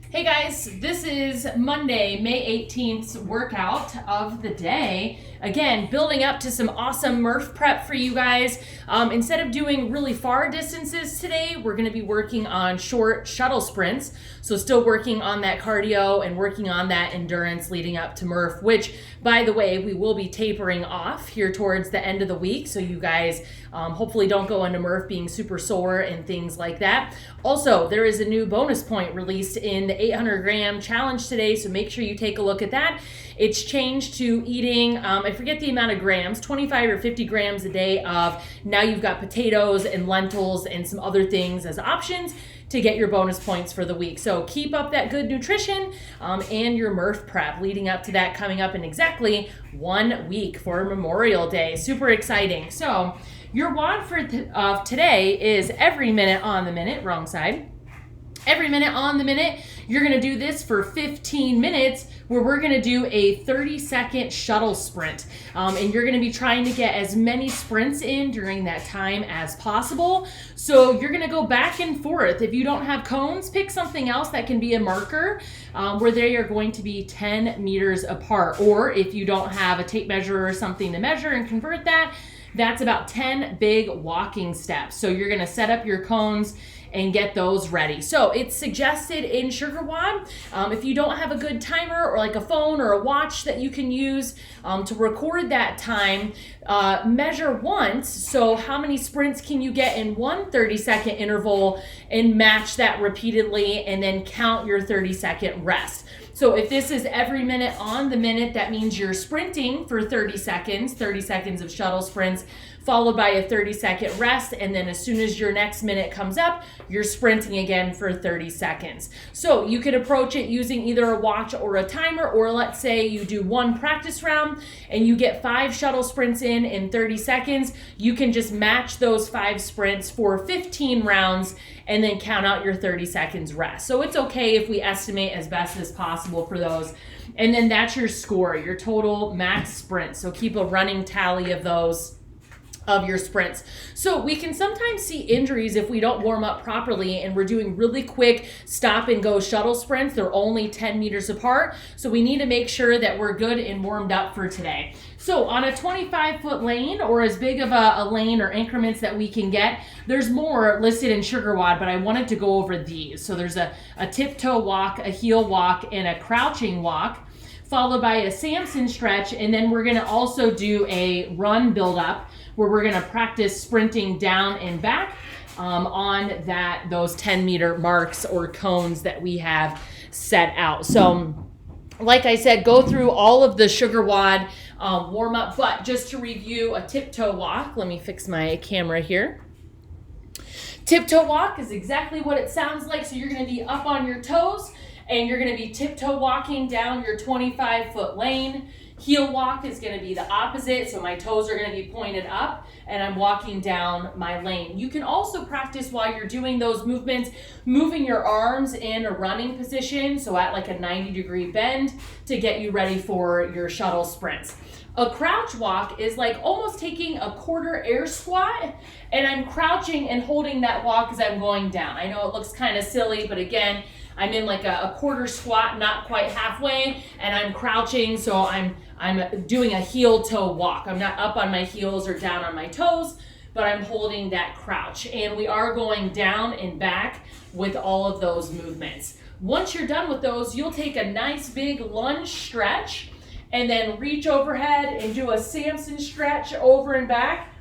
Hey guys, this is Monday, May 18th's workout of the day. Again, building up to some awesome Murph prep for you guys. Instead of doing really far distances today, we're going to be working on short shuttle sprints. So still working on that cardio and working on that endurance leading up to Murph, which, by the way, we will be tapering off here towards the end of the week. So you guys hopefully don't go into Murph being super sore and things like that. Also, there is a new bonus point released in the 800 gram challenge today, so make sure you take a look at that. It's changed to eating, I forget the amount of grams, 25 or 50 grams a day of, now you've got potatoes and lentils and some other things as options to get your bonus points for the week. So keep up that good nutrition and your Murph prep leading up to that, coming up in exactly 1 week for Memorial Day. Super exciting. So your WOD for today is every minute on the minute, wrong side. Every minute on the minute, you're going to do this for 15 minutes where we're going to do a 30-second shuttle sprint. And you're going to be trying to get as many sprints in during that time as possible. So you're going to go back and forth. If you don't have cones, pick something else that can be a marker where they are going to be 10 meters apart. Or if you don't have a tape measure or something to measure and convert that, that's about 10 big walking steps. So you're going to set up your cones and get those ready. So it's suggested in Sugar WOD. If you don't have a good timer or like a phone or a watch that you can use to record that time, measure once. So how many sprints can you get in one 30-second interval and match that repeatedly and then count your 30-second rest. So if this is every minute on the minute, that means you're sprinting for 30 seconds of shuttle sprints, followed by a 30-second rest. And then as soon as your next minute comes up, you're sprinting again for 30 seconds. So you could approach it using either a watch or a timer, or let's say you do one practice round and you get 5 shuttle sprints in 30 seconds. You can just match those 5 sprints for 15 rounds and then count out your 30 seconds rest. So it's okay if we estimate as best as possible for those. And then that's your score, your total max sprint. So keep a running tally of those, of your sprints. So we can sometimes see injuries if we don't warm up properly and we're doing really quick stop and go shuttle sprints. They're only 10 meters apart. So we need to make sure that we're good and warmed up for today. So on a 25-foot lane, or as big of a lane or increments that we can get, there's more listed in Sugar WOD, but I wanted to go over these. So there's a tiptoe walk, a heel walk, and a crouching walk, followed by a Samson stretch, and then we're going to also do a run build-up where we're going to practice sprinting down and back on those 10-meter marks or cones that we have set out. So like I said, go through all of the Sugar WOD warm-up, but just to review a tiptoe walk, let me fix my camera here. Tiptoe walk is exactly what it sounds like. So you're going to be up on your toes and you're going to be tiptoe walking down your 25-foot lane. Heel walk is going to be the opposite. So my toes are going to be pointed up and I'm walking down my lane. You can also practice while you're doing those movements, moving your arms in a running position. So at like a 90-degree bend to get you ready for your shuttle sprints. A crouch walk is like almost taking a quarter air squat, and I'm crouching and holding that walk as I'm going down. I know it looks kind of silly, but again, I'm in like a quarter squat, not quite halfway, and I'm crouching, so I'm doing a heel toe walk. I'm not up on my heels or down on my toes, but I'm holding that crouch. And we are going down and back with all of those movements. Once you're done with those, you'll take a nice big lunge stretch and then reach overhead and do a Samson stretch over and back,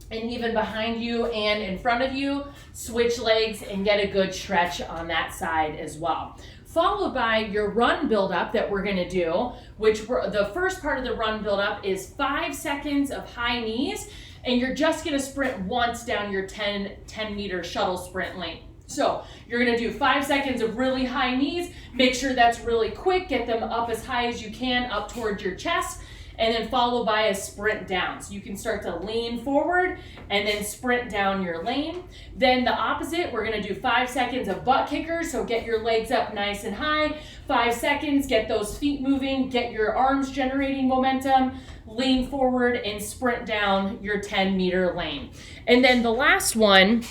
and even behind you and in front of you, switch legs and get a good stretch on that side as well. Followed by your run build-up that we're going to do, which the first part of the run build-up is 5 seconds of high knees, and you're just going to sprint once down your 10-meter shuttle sprint lane. So you're going to do 5 seconds of really high knees. Make sure that's really quick. Get them up as high as you can, up towards your chest, and then followed by a sprint down. So you can start to lean forward and then sprint down your lane. Then the opposite, we're going to do 5 seconds of butt kickers. So get your legs up nice and high. 5 seconds, get those feet moving, get your arms generating momentum, lean forward and sprint down your 10-meter lane. And then the last one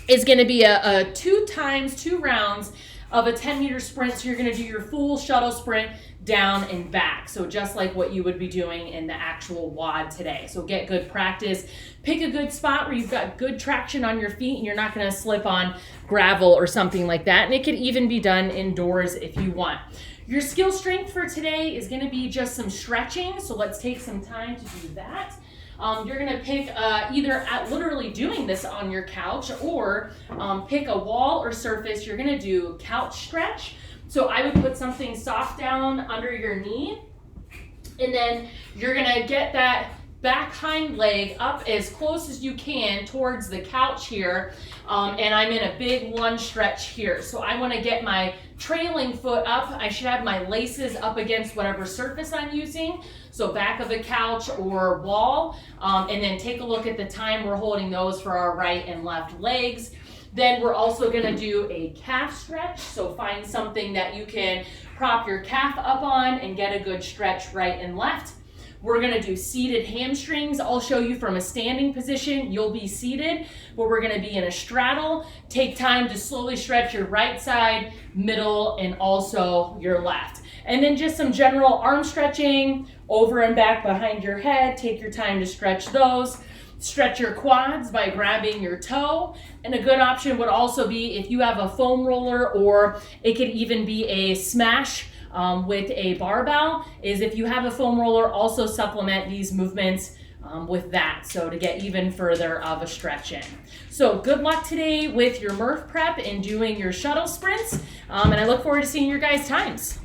is going to be a 2 times 2 rounds of a 10-meter sprint. So you're going to do your full shuttle sprint down and back. So just like what you would be doing in the actual WOD today. So get good practice. Pick a good spot where you've got good traction on your feet and you're not going to slip on gravel or something like that. And it could even be done indoors if you want. Your skill strength for today is going to be just some stretching. So let's take some time to do that. You're going to pick either at literally doing this on your couch or pick a wall or surface. You're going to do couch stretch. So I would put something soft down under your knee, and then you're going to get that back hind leg up as close as you can towards the couch here, and I'm in a big lunge stretch here. So I want to get my trailing foot up. I should have my laces up against whatever surface I'm using, so back of the couch or wall, and then take a look at the time we're holding those for our right and left legs. Then we're also going to do a calf stretch, so find something that you can prop your calf up on and get a good stretch right and left. We're going to do seated hamstrings. I'll show you from a standing position. You'll be seated, but we're going to be in a straddle. Take time to slowly stretch your right side, middle, and also your left. And then just some general arm stretching, over and back behind your head. Take your time to stretch those. Stretch your quads by grabbing your toe. And a good option would also be if you have a foam roller, or it could even be a smash with a barbell, is if you have a foam roller, also supplement these movements with that, so to get even further of a stretch in. So good luck today with your Murph prep and doing your shuttle sprints, and I look forward to seeing your guys' times.